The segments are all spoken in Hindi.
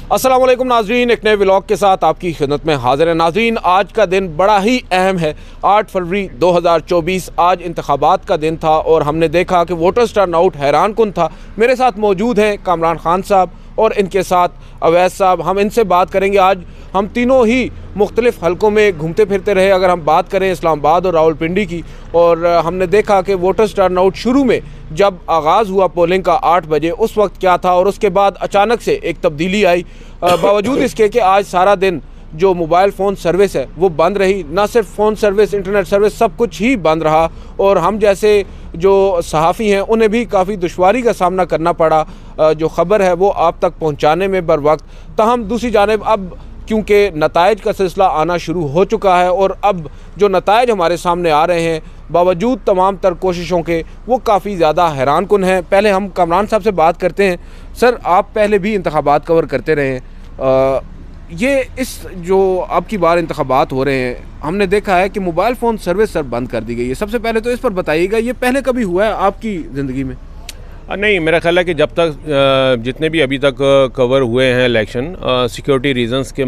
अस्सलाम वालेकुम नाजरीन, एक नए व्लॉग के साथ आपकी खिदमत में हाजिर है। नाजरीन, आज का दिन बड़ा ही अहम है। 8 फरवरी 2024 आज इंतखाबात का दिन था और हमने देखा कि वोटर्स टर्न आउट हैरान कुन था। मेरे साथ मौजूद हैं कामरान खान साहब और इनके साथ अवैस साहब। हम इनसे बात करेंगे। आज हम तीनों ही मुख्तलिफ हलकों में घूमते फिरते रहे। अगर हम बात करें इस्लामाबाद और रावलपिंडी की, और हमने देखा कि वोटर्स टर्न आउट शुरू में जब आगाज़ हुआ पोलिंग का 8 बजे, उस वक्त क्या था और उसके बाद अचानक से एक तब्दीली आई। बावजूद इसके कि आज सारा दिन जो मोबाइल फ़ोन सर्विस है वो बंद रही। ना सिर्फ फ़ोन सर्विस, इंटरनेट सर्विस, सब कुछ ही बंद रहा और हम जैसे जो सहाफ़ी हैं उन्हें भी काफ़ी दुश्वारी का सामना करना पड़ा जो ख़बर है वो आप तक पहुँचाने में बर वक्त। तहम दूसरी जानिब अब क्योंकि नताइज का सिलसिला आना शुरू हो चुका है और अब जो नताइज हमारे सामने आ रहे हैं बावजूद तमाम तर कोशिशों के, वो काफ़ी ज़्यादा हैरान कुन हैं। पहले हम कामरान साहब से बात करते हैं। सर, आप पहले भी इंतखाबात कवर करते रहे हैं। ये इस जो आपकी बार इंतखाबात हो रहे हैं, हमने देखा है कि मोबाइल फ़ोन सर्विस सर बंद कर दी गई है। सबसे पहले तो इस पर बताइएगा, ये पहले कभी हुआ है आपकी ज़िंदगी में? नहीं, मेरा ख्याल है कि जब तक जितने भी अभी तक कवर हुए हैं इलेक्शन, सिक्योरिटी रीज़न्स के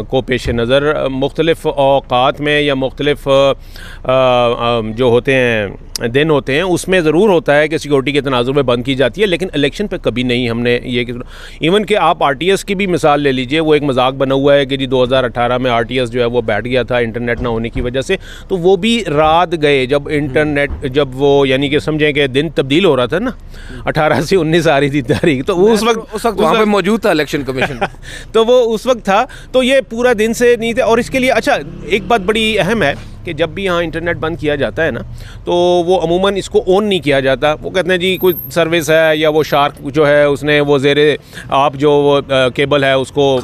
को पेश नज़र मुख्तलिफ़ औक़ात में या मुख्तलिफ़ जो होते हैं दिन होते हैं उसमें ज़रूर होता है कि सिक्योरिटी के तनाज़ुर में बंद की जाती है, लेकिन इलेक्शन पे कभी नहीं हमने ये। इवन कि आप RTS की भी मिसाल ले लीजिए, वो एक मजाक बना हुआ है कि जी 2018 में RTS जो है वो बैठ गया था इंटरनेट ना होने की वजह से। तो वो भी रात गए जब इंटरनेट, जब वो यानी कि समझें कि दिन तब्दील हो रहा था ना, 18 से 19 आ रही थी तारीख, तो उस वक्त वहाँ पे मौजूद था इलेक्शन कमीशन तो वो उस वक्त था, तो ये पूरा दिन से नहीं थे। और इसके लिए अच्छा एक बात बड़ी अहम है कि जब भी यहाँ इंटरनेट बंद किया जाता है ना, तो वो अमूमन इसको ऑन नहीं किया जाता। वो कहते हैं जी कोई सर्विस है या वो शार्क जो है उसने वो ज़ेरे आप जो केबल है उसको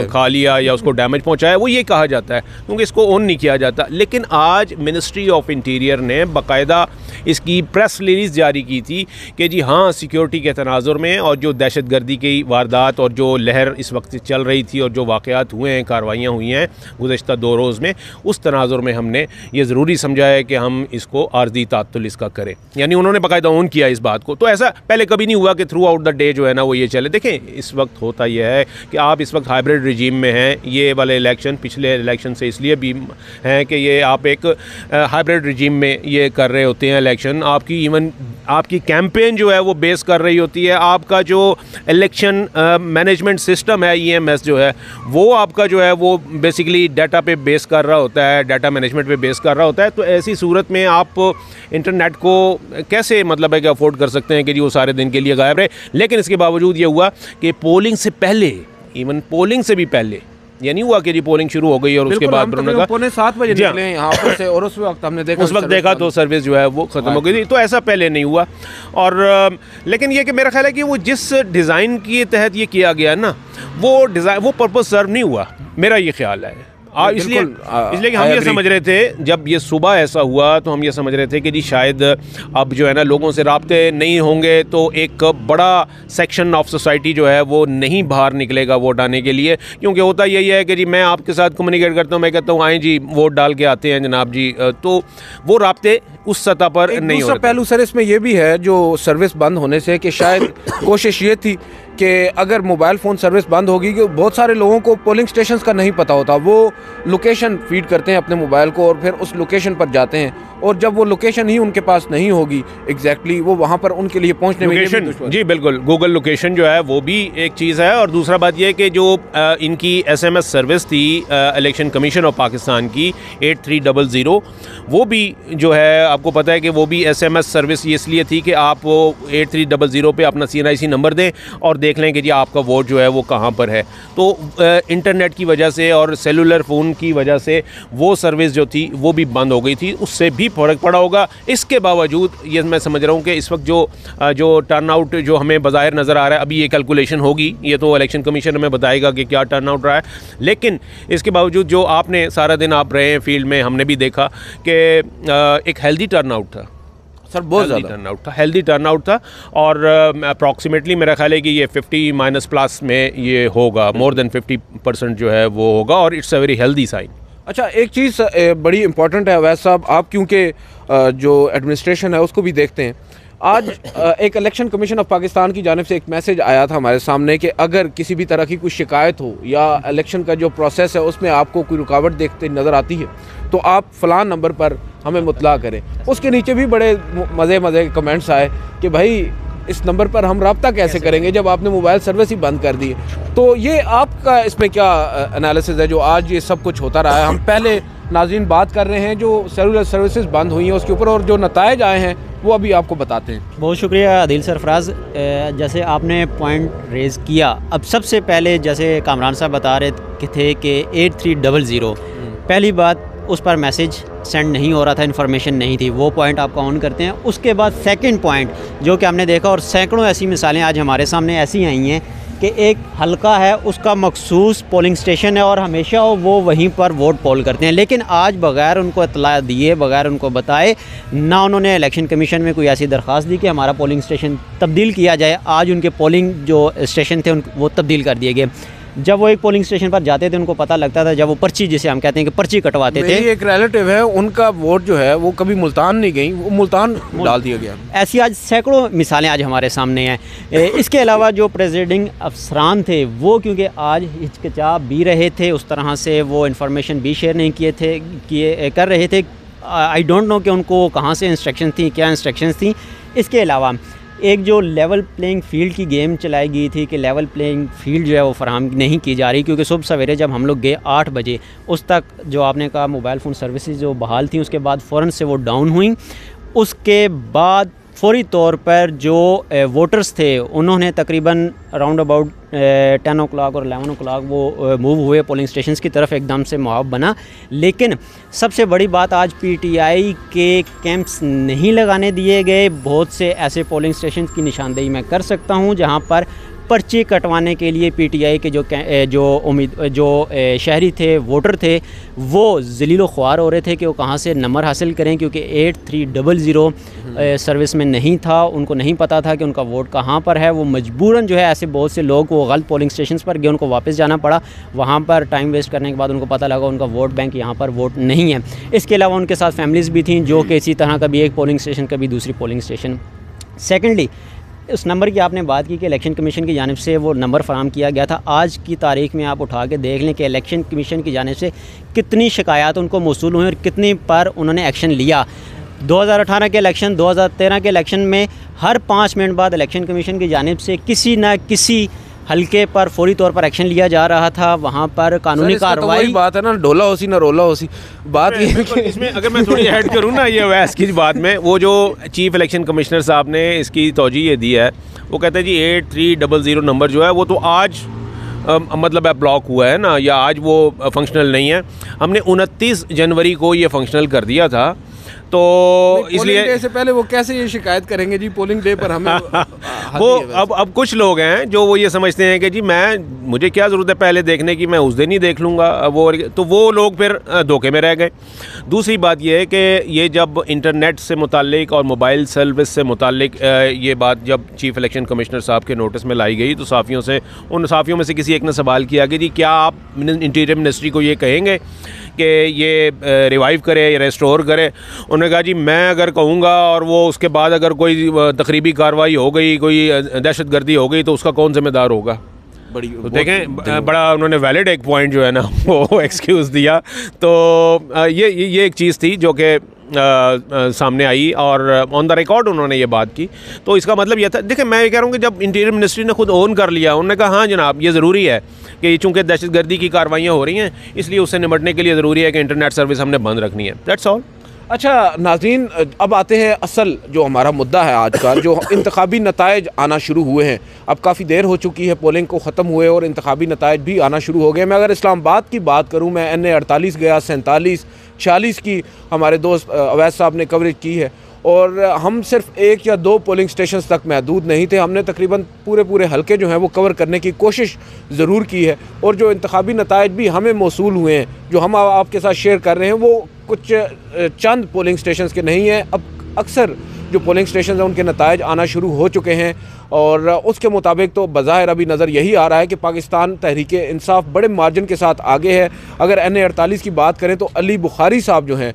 खा लिया या उसको डैमेज पहुँचाया, वो ये कहा जाता है, क्योंकि इसको ऑन नहीं किया जाता। लेकिन आज मिनिस्ट्री ऑफ इंटीरियर ने बाकायदा इसकी प्रेस रिलीज़ जारी की थी कि जी हाँ, सिक्योरिटी के तनाजुर में और जो दहशत गर्दी की वारदात और जो लहर इस वक्त चल रही थी और जो वाक़यात हुए हैं, कार्रवाइयाँ हुई हैं गुज़श्ता 2 रोज़ में, उस तनाजुर में हमने ये ज़रूरी समझा है कि हम इसको आर्जी तात्तुल इसका करें। यानी उन्होंने बाकायदा ऑन किया इस बात को। तो ऐसा पहले कभी नहीं हुआ कि थ्रू आउट द डे जो है ना वो ये चले। देखें, इस वक्त होता यह है कि आप इस वक्त हाइब्रिड रिजीम में हैं। ये वाले इलेक्शन पिछले इलेक्शन से इसलिए भी हैं कि ये आप एक हाइब्रिड रिजीम में ये कर रहे होते हैं इलेक्शन। आपकी इवन आपकी कैंपेन जो है वो बेस कर रही होती है। आपका जो इलेक्शन मैनेजमेंट सिस्टम है, EMS जो है, वो आपका जो है वो बेसिकली डाटा पे बेस कर रहा होता है, डाटा मैनेजमेंट पे बेस कर रहा होता है। तो ऐसी सूरत में आप इंटरनेट को कैसे मतलब है कि अफोर्ड कर सकते हैं कि जी वो सारे दिन के लिए गायब रहे। लेकिन इसके बावजूद ये हुआ कि पोलिंग से पहले, इवन पोलिंग से भी पहले, ये नहीं हुआ कि जी पोलिंग शुरू हो गई और उसके बाद पौने 7 बजे निकले हैं यहाँ पर से, और उस वक्त हमने देखा तो सर्विस जो है वो ख़त्म हो गई थी। तो ऐसा पहले नहीं हुआ। और लेकिन ये कि मेरा ख्याल है कि वो जिस डिज़ाइन के तहत ये किया गया ना, वो डिज़ाइन, वो पर्पस सर्व नहीं हुआ, मेरा ये ख्याल है। इसलिए कि हम ये समझ रहे थे, जब ये सुबह ऐसा हुआ तो हम ये समझ रहे थे कि जी शायद अब जो है ना लोगों से राब्ते नहीं होंगे तो एक बड़ा सेक्शन ऑफ सोसाइटी जो है वो नहीं बाहर निकलेगा वोट डालने के लिए। क्योंकि होता यही है कि जी मैं आपके साथ कम्युनिकेट करता हूँ, मैं कहता हूँ आएँ जी वोट डाल के आते हैं जनाब जी, तो वो राब्ते उस सतह पर नहीं हो रहे। पहलू सर इसमें यह भी है जो सर्विस बंद होने से, कि शायद कोशिश ये थी कि अगर मोबाइल फ़ोन सर्विस बंद होगी, कि बहुत सारे लोगों को पोलिंग स्टेशंस का नहीं पता होता, वो लोकेशन फीड करते हैं अपने मोबाइल को और फिर उस लोकेशन पर जाते हैं, और जब वो लोकेशन ही उनके पास नहीं होगी एग्जैक्टली, वो वहाँ पर उनके लिए पहुँचने में जी बिल्कुल, गूगल लोकेशन जो है वो भी एक चीज़ है। और दूसरा बात यह कि जो इनकी SMS सर्विस थी इलेक्शन कमीशन ऑफ पाकिस्तान की 8300, वो भी जो है आपको पता है कि वो भी SMS सर्विस इसलिए थी कि आप वो 8300 पे अपना CNIC नंबर दें और देख लें कि जी आपका वोट जो है वो कहाँ पर है। तो इंटरनेट की वजह से और सेलुलर फ़ोन की वजह से वो सर्विस जो थी वो भी बंद हो गई थी, उससे भी फ़र्क पड़ा होगा। इसके बावजूद ये मैं समझ रहा हूँ कि इस वक्त जो टर्न आउट जो हमें बज़ाहिर नज़र आ रहा है, अभी ये कैलकुलेशन होगी, ये तो इलेक्शन कमीशन हमें बताएगा कि क्या टर्न आउट रहा है। लेकिन इसके बावजूद जो आपने सारा दिन आप रहे हैं फील्ड में, हमने भी देखा कि एक हेल्दी टर्न आउट था सर, बहुत ज़्यादा हेल्दी टर्न आउट था। और अप्रॉक्सीमेटली मेरा ख्याल है कि ये 50+ में ये होगा, मोर देन 50% जो है वो होगा, और it's a very healthy sign. अच्छा, एक चीज़ बड़ी इंपॉर्टेंट है अवैस साहब, आप क्योंकि जो एडमिनिस्ट्रेशन है उसको भी देखते हैं, आज एक इलेक्शन कमीशन ऑफ पाकिस्तान की जानिब से एक मैसेज आया था हमारे सामने कि अगर किसी भी तरह की कोई शिकायत हो या इलेक्शन का जो प्रोसेस है उसमें आपको कोई रुकावट देखते नज़र आती है तो आप फ़लाँ नंबर पर हमें मुतला करें। उसके नीचे भी बड़े मज़े के कमेंट्स आए कि भाई इस नंबर पर हम रब्ता कैसे करेंगे जब आपने मोबाइल सर्विस ही बंद कर दी है। तो ये आपका इसमें क्या एनालिसिस है जो आज ये सब कुछ होता रहा है? हम पहले नाज़रीन बात कर रहे हैं जो सेलुलर सर्विसेज बंद हुई हैं उसके ऊपर, और जो नताइज आए हैं वो अभी आपको बताते हैं। बहुत शुक्रिया आदिल सरफराज। जैसे आपने पॉइंट रेज़ किया, अब सबसे पहले जैसे कामरान साहब बता रहे थे कि 8300 पहली बात उस पर मैसेज सेंड नहीं हो रहा था, इन्फॉर्मेशन नहीं थी, वो पॉइंट आपको ऑन करते हैं। उसके बाद सेकंड पॉइंट जो कि हमने देखा, और सैकड़ों ऐसी मिसालें आज हमारे सामने ऐसी आई हैं कि एक हलका है उसका मखसूस पोलिंग स्टेशन है और हमेशा वो वहीं पर वोट पोल करते हैं, लेकिन आज बग़ैर उनको इत्तला दिए, बग़ैर उनको बताए, ना उन्होंने इलेक्शन कमीशन में कोई ऐसी दरख्वास्त दी कि हमारा पोलिंग स्टेशन तब्दील किया जाए। आज उनके पोलिंग जो स्टेशन थे वो तब्दील कर दिए गए। जब वो एक पोलिंग स्टेशन पर जाते थे उनको पता लगता था, जब वो पर्ची, जिसे हम कहते हैं कि पर्ची कटवाते थे। एक रिलेटिव है, उनका वोट जो है वो कभी मुल्तान नहीं गई, वो मुल्तान डाल दिया गया। ऐसी आज सैकड़ों मिसालें आज हमारे सामने हैं। इसके अलावा जो प्रेसिडिंग अफसरान थे वो क्योंकि आज हिचकिचा भी रहे थे, उस तरह से वो इन्फॉर्मेशन भी शेयर नहीं कर रहे थे। आई डोंट नो कि उनको कहाँ से इंस्ट्रक्शन थी, क्या इंस्ट्रक्शन थी। इसके अलावा एक जो लेवल प्लेइंग फील्ड की गेम चलाई गई थी कि लेवल प्लेइंग फील्ड जो है वो फराहम नहीं की जा रही, क्योंकि सुबह सवेरे जब हम लोग गए 8 बजे, उस तक जो आपने कहा मोबाइल फ़ोन सर्विसेज जो बहाल थी, उसके बाद फ़ौरन से वो डाउन हुई। उसके बाद फौरी तौर पर जो वोटर्स थे उन्होंने तकरीबन राउंड अबाउट 10 o'clock और 11 o'clock वो मूव हुए पोलिंग स्टेशंस की तरफ, एकदम से माहौल बना। लेकिन सबसे बड़ी बात, आज पीटीआई के कैंप्स नहीं लगाने दिए गए। बहुत से ऐसे पोलिंग स्टेशन की निशानदेही मैं कर सकता हूँ जहाँ पर पर्ची कटवाने के लिए पीटीआई के जो शहरी थे, वोटर थे, वो ज़लीलो ख्वार हो रहे थे कि वो कहाँ से नंबर हासिल करें, क्योंकि 8300 सर्विस में नहीं था, उनको नहीं पता था कि उनका वोट कहाँ पर है। वो मजबूरन जो है ऐसे बहुत से लोग वो गलत पोलिंग स्टेशन पर गए, उनको वापस जाना पड़ा। वहाँ पर टाइम वेस्ट करने के बाद उनको पता लगा उनका वोट बैंक यहाँ पर वोट नहीं है। इसके अलावा उनके साथ फैमिलीज़ भी थीं जो कि इसी तरह कभी एक पोलिंग स्टेशन कभी दूसरी पोलिंग स्टेशन। सेकेंडली, उस नंबर की आपने बात की कि इलेक्शन कमीशन की जानिब से वो नंबर फराहम किया गया था। आज की तारीख में आप उठा के देख लें कि इलेक्शन कमीशन की जानिब से कितनी शिकायत उनको मौसूल हुई और कितनी पर उन्होंने एक्शन लिया। 2018 के इलेक्शन, 2013 के इलेक्शन में हर 5 मिनट बाद इलेक्शन कमीशन की जानिब से किसी न किसी हल्के पर फौरी तौर पर एक्शन लिया जा रहा था। वहाँ पर कानूनी कार्रवाई, तो बात है ना, ढोला होसी ना रोला होसी। बात ये तो इसमें अगर मैं थोड़ी ऐड करूँ ना ये वैस की बात में, वो जो चीफ इलेक्शन कमिश्नर साहब ने इसकी तौजी ये दी है, वो कहते हैं जी 8300 नंबर जो है वो तो आज मतलब ब्लॉक हुआ है ना, या आज वो फंक्शनल नहीं है। हमने 29 जनवरी को ये फंक्शनल कर दिया था, तो इसलिए डे से पहले वो कैसे ये शिकायत करेंगे जी पोलिंग डे पर हमें वो अब कुछ लोग हैं जो वो ये समझते हैं कि जी मुझे क्या ज़रूरत है पहले देखने की, मैं उस दिन ही देख लूँगा। वो लोग फिर धोखे में रह गए। दूसरी बात ये है कि ये जब इंटरनेट से मुतालिक और मोबाइल सर्विस से मुतालिक ये बात जब चीफ़ इलेक्शन कमिश्नर साहब के नोटिस में लाई गई, तो उन साफ़ियों में से किसी एक ने सवाल किया कि जी क्या आप इंटीरियर मिनिस्ट्री को ये कहेंगे कि ये रिवाइव करे या रेस्टोर करे। उन्होंने कहा जी मैं अगर कहूँगा और वो उसके बाद अगर कोई तकरीबी कार्रवाई हो गई, कोई दहशतगर्दी हो गई, तो उसका कौन जिम्मेदार होगा। बड़ी तो देखें बड़ा उन्होंने वैलिड एक पॉइंट जो है ना वो एक्सक्यूज़ दिया। तो ये एक चीज़ थी जो कि सामने आई और ऑन द रिकॉर्ड उन्होंने ये बात की। तो इसका मतलब ये था, देखिए मैं ये कह रहा हूँ कि जब इंटीरियर मिनिस्ट्री ने खुद ओन कर लिया, उन्होंने कहा हाँ जनाब ये ज़रूरी है कि चूँकि दहशतगर्दी की कार्रवाइयाँ हो रही हैं, इसलिए उससे निपटने के लिए ज़रूरी है कि इंटरनेट सर्विस हमने बंद रखनी है। That's all. अच्छा नाज़रीन, अब आते हैं असल जो हमारा मुद्दा है आज का, जो इंतखाबी नताइज आना शुरू हुए हैं। अब काफ़ी देर हो चुकी है पोलिंग को ख़त्म हुए और इंतखाबी नताइज भी आना शुरू हो गए। मैं अगर इस्लामाबाद की बात करूँ, मैं NA 48 गया, 47, 46 की हमारे दोस्त अवैस साहब ने कवरेज की है, और हम सिर्फ 1 या 2 पोलिंग स्टेशन तक महदूद नहीं थे। हमने तकरीबन पूरे हलके जो हैं वो कवर करने की कोशिश ज़रूर की है, और जो इंतखाबी नताइज भी हमें मौसूल हुए हैं जो हम आपके साथ शेयर कर रहे हैं, वो कुछ चंद पोलिंग स्टेशन के नहीं हैं। अब अक्सर जो पोलिंग स्टेशन हैं उनके नताइज आना शुरू हो चुके हैं। और उसके मुताबिक तो बज़ाहिर अभी नज़र यही आ रहा है कि पाकिस्तान तहरीक-ए-इंसाफ बड़े मार्जिन के साथ आगे है। अगर NA-48 की बात करें तो अली बुखारी साहब जो हैं,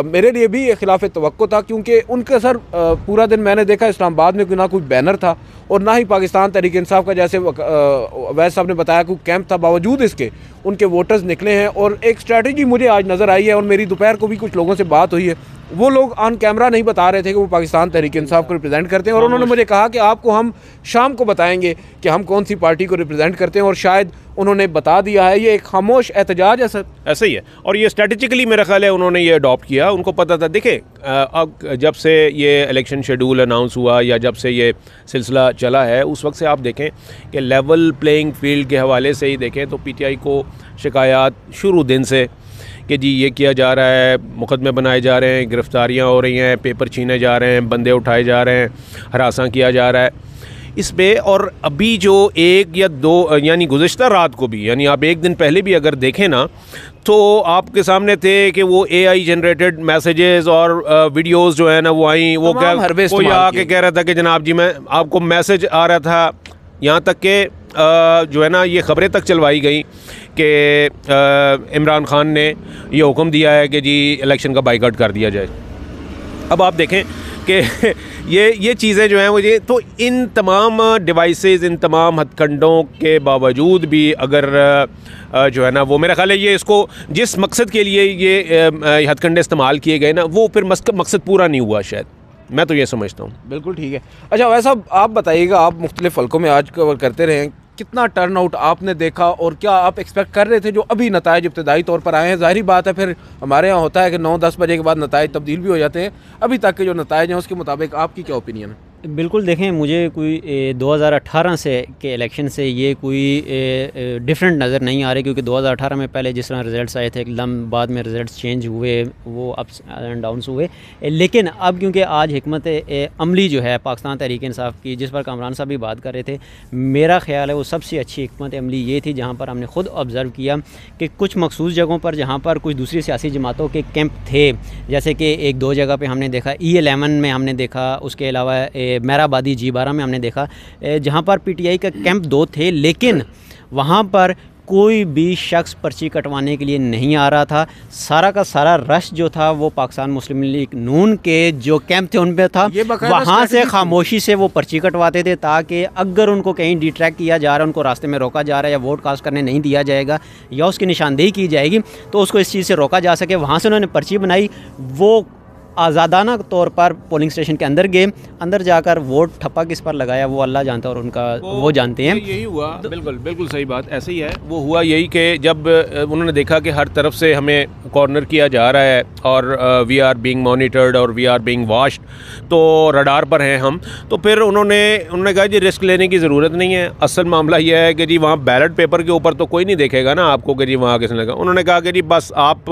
मेरे लिए भी ये खिलाफ तवक्को था, क्योंकि उनका सर पूरा दिन मैंने देखा इस्लामाबाद में ना कोई बैनर था और ना ही पाकिस्तान तहरीक-ए-इंसाफ का, जैसे वैस साहब ने बताया, कोई कैंप था। बावजूद इसके उनके वोटर्स निकले हैं और एक स्ट्रैटेजी मुझे आज नज़र आई है और मेरी दोपहर को भी कुछ लोगों से बात हुई है। वो लोग ऑन कैमरा नहीं बता रहे थे कि वो पाकिस्तान तहरीक-ए-इंसाफ को रिप्रेजेंट करते हैं और उन्होंने मुझे कहा कि आपको हम शाम को बताएंगे कि हम कौन सी पार्टी को रिप्रेजेंट करते हैं, और शायद उन्होंने बता दिया है। ये एक खामोश एहतजाज है सर, ऐसा ही है। और ये स्ट्रेटेजिकली मेरा ख्याल है उन्होंने ये अडॉप्ट किया, उनको पता था। देखिए अब जब से ये इलेक्शन शेड्यूल अनाउंस हुआ या जब से ये सिलसिला चला है, उस वक्त से आप देखें कि लेवल प्लेइंग फील्ड के हवाले से ही देखें तो PTI को शिकायत शुरू दिन से कि जी ये किया जा रहा है, मुकदमे बनाए जा रहे हैं, गिरफ्तारियाँ हो रही हैं, पेपर छीने जा रहे हैं, बंदे उठाए जा रहे हैं, हरासा किया जा रहा है इस पे। और अभी जो 1 या 2 यानी गुज़िश्ता रात को भी, यानी आप 1 दिन पहले भी अगर देखें ना, तो आपके सामने थे कि वो AI जनरेटेड मैसेजेस और वीडियोस जो है ना वो आई, वो क्या कोई आके कह रहा था कि जनाब जी मैं आपको मैसेज आ रहा था, यहाँ तक कि जो है ना ये ख़बरें तक चलवाई गई कि इमरान खान ने ये हुक्म दिया है कि जी इलेक्शन का बाइकआउट कर दिया जाए। अब आप देखें कि ये चीज़ें जो हैं मुझे तो इन तमाम डिवाइसेस, इन तमाम हथकंडों के बावजूद भी अगर जो है ना वो मेरा ख्याल है ये इसको जिस मकसद के लिए ये हथकंडे इस्तेमाल किए गए ना, वो फिर मकसद पूरा नहीं हुआ शायद, मैं तो ये समझता हूँ। बिल्कुल ठीक है। अच्छा वैसा आप बताइएगा, आप मुख्तलिफ हल्कों में आज कवर करते रहे, कितना टर्न आउट आपने देखा और क्या आप एक्सपेक्ट कर रहे थे जो अभी नताइज इब्तदाई तौर पर आए हैं? ज़ाहिरी बात है फिर हमारे यहाँ होता है कि 9-10 बजे के बाद नताइज तब्दील भी हो जाते हैं, अभी तक के जो नताइज हैं उसके मुताबिक आपकी क्या ओपिनियन है? बिल्कुल देखें, मुझे कोई 2018 से के इलेक्शन से ये कोई डिफरेंट नज़र नहीं आ रही, क्योंकि 2018 में पहले जिस तरह रिज़ल्ट्स आए थे एकदम बाद में रिज़ल्ट्स चेंज हुए, वो अप्स एंड डाउन्स हुए। लेकिन अब क्योंकि आज हिकमत अमली जो है पाकिस्तान तहरीक-ए-इंसाफ की, जिस पर कामरान साहब भी बात कर रहे थे, मेरा ख्याल है वो सबसे अच्छी हिकमत अमली ये थी जहाँ पर हमने ख़ुद ऑब्ज़र्व किया कि कुछ मखसूस जगहों पर जहाँ पर कुछ दूसरी सियासी जमातों के कैंप थे, जैसे कि 1-2 जगह पर हमने देखा, E11 में हमने देखा, उसके अलावा मेहराबादी G12 में हमने देखा, जहाँ पर PTI का कैंप 2 थे, लेकिन वहाँ पर कोई भी शख्स पर्ची कटवाने के लिए नहीं आ रहा था। सारा का सारा रश जो था वो पाकिस्तान मुस्लिम लीग नून के जो कैंप थे उन पे था, वहाँ से खामोशी से वो पर्ची कटवाते थे ताकि अगर उनको कहीं डिट्रैक्ट किया जा रहा है, उनको रास्ते में रोका जा रहा है या वोट कास्ट करने नहीं दिया जाएगा या उसकी निशानदेही की जाएगी तो उसको इस चीज़ से रोका जा सके। वहाँ से उन्होंने पर्ची बनाई, वो आज़ादाना तौर पर पोलिंग स्टेशन के अंदर गए, अंदर जाकर वोट ठप्पा किस पर लगाया वो अल्लाह जानता है और उनका वो जानते हैं। यही हुआ, बिल्कुल सही बात, ऐसे ही है। वो हुआ यही कि जब उन्होंने देखा कि हर तरफ से हमें कॉर्नर किया जा रहा है और वी आर बीइंग मॉनिटर्ड और वी आर बीइंग वॉच्ड, तो रडार पर हैं हम, तो फिर उन्होंने कहा जी रिस्क लेने की ज़रूरत नहीं है। असल मामला यह है कि जी वहाँ बैलेट पेपर के ऊपर तो कोई नहीं देखेगा ना आपको कि जी वहाँ किसने लगा। उन्होंने कहा कि जी बस आप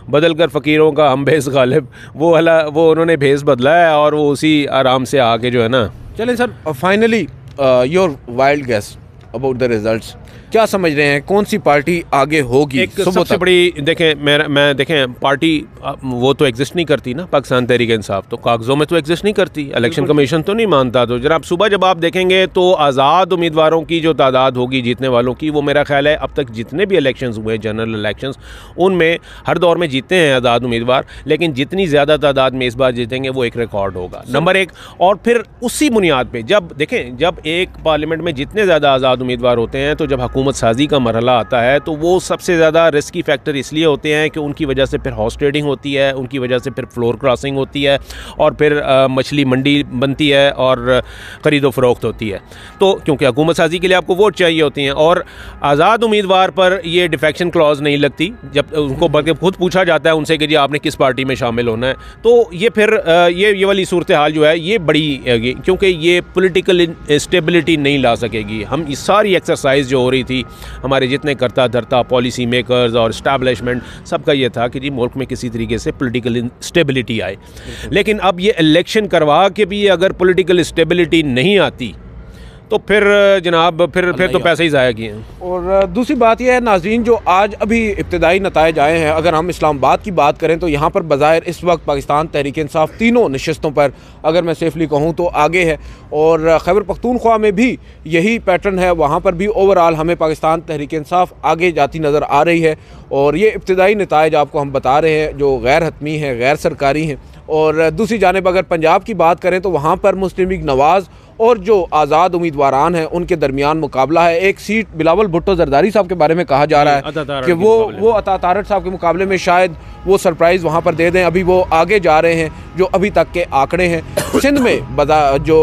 बदल कर फ़कीरों का हम भेस गालिब, वो उन्होंने भेस बदला है और वो उसी आराम से आके जो है ना। चलें sir, finally your wild guess about the results, क्या समझ रहे हैं कौन सी पार्टी आगे होगी? एक सबसे बड़ी देखें, मैं देखें पार्टी वो तो एग्जिस्ट नहीं करती ना, पाकिस्तान तहरीक-ए-इंसाफ तो कागज़ों में तो एग्जिस्ट नहीं करती, इलेक्शन कमीशन तो नहीं मानता। तो जनाब सुबह जब आप देखेंगे तो आज़ाद उम्मीदवारों की जो तादाद होगी जीतने वालों की, वो मेरा ख्याल है अब तक जितने भी इलेक्शंस हुए जनरल इलेक्शंस उनमें हर दौर में जीते हैं आज़ाद उम्मीदवार, लेकिन जितनी ज़्यादा तादाद में इस बार जीतेंगे वो एक रिकॉर्ड होगा नंबर 1। और फिर उसी बुनियाद पर जब देखें, जब एक पार्लियामेंट में जितने ज़्यादा आज़ाद उम्मीदवार होते हैं तो जब हुकूमत साजी का मरहला आता है तो वो सबसे ज़्यादा रिस्की फैक्टर इसलिए होते हैं कि उनकी वजह से फिर हॉर्स ट्रेडिंग होती है, उनकी वजह से फिर फ्लोर क्रॉसिंग होती है और फिर मछली मंडी बनती है और ख़रीदो फरोख्त होती है। तो क्योंकि हुकूमत साजी के लिए आपको वोट चाहिए होती हैं और आज़ाद उम्मीदवार पर ये डिफेक्शन क्लॉज नहीं लगती, जब उनको बल्कि खुद पूछा जाता है उनसे कि जी आपने किस पार्टी में शामिल होना है, तो ये फिर ये वाली सूरत हाल जो है ये बड़ी, क्योंकि ये पॉलिटिकल स्टेबिलिटी नहीं ला सकेगी। हम इस सारी एक्सरसाइज जो हो रही थी, हमारे जितने करता धरता पॉलिसी मेकर्स और इस्टेब्लिशमेंट सबका ये था कि जी मुल्क में किसी तरीके से पॉलिटिकल स्टेबिलिटी आए, लेकिन अब ये इलेक्शन करवा के भी अगर पॉलिटिकल स्टेबिलिटी नहीं आती तो फिर जनाब फिर तो पैसे ही ज़ाया किए हैं। और दूसरी बात यह है नाज़रीन, जो आज अभी इब्तदाई नताइज आए हैं, अगर हम इस्लामाबाद की बात करें तो यहाँ पर बज़ाहिर इस वक्त पाकिस्तान तहरीक इंसाफ तीनों नशस्तों पर अगर मैं सेफली कहूँ तो आगे है, और खैबर पख्तूनख्वा में भी यही पैटर्न है, वहाँ पर भी ओवरऑल हमें पाकिस्तान तहरीक इंसाफ आगे जाती नज़र आ रही है। और ये इब्तदाई नताइज आपको हम बता रहे हैं जो गैर हतमी हैं, गैर सरकारी हैं। और दूसरी जानिब अगर पंजाब की बात करें तो वहाँ पर मुस्लिम लीग नवाज़ और जो आज़ाद उम्मीदवारान हैं उनके दरमियान मुकाबला है। एक सीट बिलावल भुट्टो जरदारी साहब के बारे में कहा जा रहा है कि वो अता तारड़ साहब के मुकाबले में शायद वो सरप्राइज़ वहाँ पर दे दें। अभी वो आगे जा रहे हैं जो अभी तक के आंकड़े हैं। सिंध में जो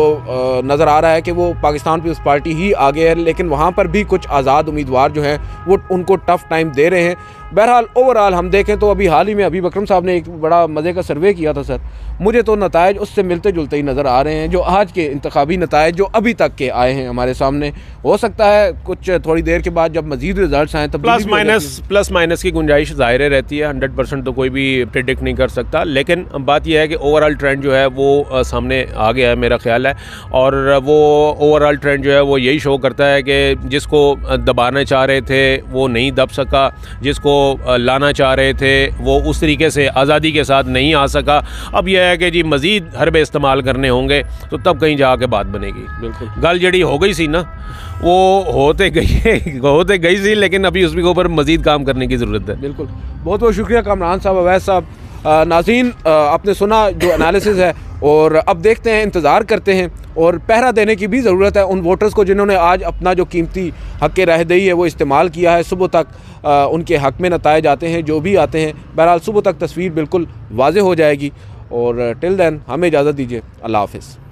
नज़र आ रहा है कि वो पाकिस्तान पीपल्स पार्टी ही आगे है, लेकिन वहाँ पर भी कुछ आज़ाद उम्मीदवार जो हैं वो उनको टफ़ टाइम दे रहे हैं। बहरहाल ओवरऑल हम देखें तो अभी हाल ही में हबीब अकरम साहब ने एक बड़ा मज़े का सर्वे किया था सर, मुझे तो नताइज उससे मिलते जुलते ही नज़र आ रहे हैं जो आज के इंतखाबी नताइज जो अभी तक के आए हैं हमारे सामने। हो सकता है कुछ थोड़ी देर के बाद जब मजीद रिजल्ट आएँ तब प्लस माइनस की गुंजाइश ज़ाहिर रहती है, 100% तो कोई भी प्रेडिक्ट नहीं कर सकता, लेकिन बात यह है कि ओवरऑल ट्रेंड जो है वो सामने आ गया है मेरा ख्याल है। और वो ओवरऑल ट्रेंड जो है वो यही शो करता है कि जिसको दबाना चाह रहे थे वो नहीं दब सका, जिसको लाना चाह रहे थे वो उस तरीके से आज़ादी के साथ नहीं आ सका। अब यह है कि जी मज़ीद हरबे इस्तेमाल करने होंगे तो तब कहीं जाके बात बनेगी। बिल्कुल गल जड़ी हो गई सी ना वो होते गई सी, लेकिन अभी उसके ऊपर मज़ीद काम करने की ज़रूरत है। बिल्कुल, बहुत बहुत शुक्रिया कामरान साहब, अवैस साहब। नाज़रीन आपने सुना जो एनालिसिस है, और अब देखते हैं, इंतज़ार करते हैं, और पहरा देने की भी ज़रूरत है उन वोटर्स को जिन्होंने आज अपना जो कीमती हक़ रहदही है वो इस्तेमाल किया है। सुबह तक उनके हक़ में नताइज आते हैं जो भी आते हैं, बहरहाल सुबह तक तस्वीर बिल्कुल वाज़ेह हो जाएगी। और टिल देन हमें इजाज़त दीजिए, अल्लाह हाफ़िज़।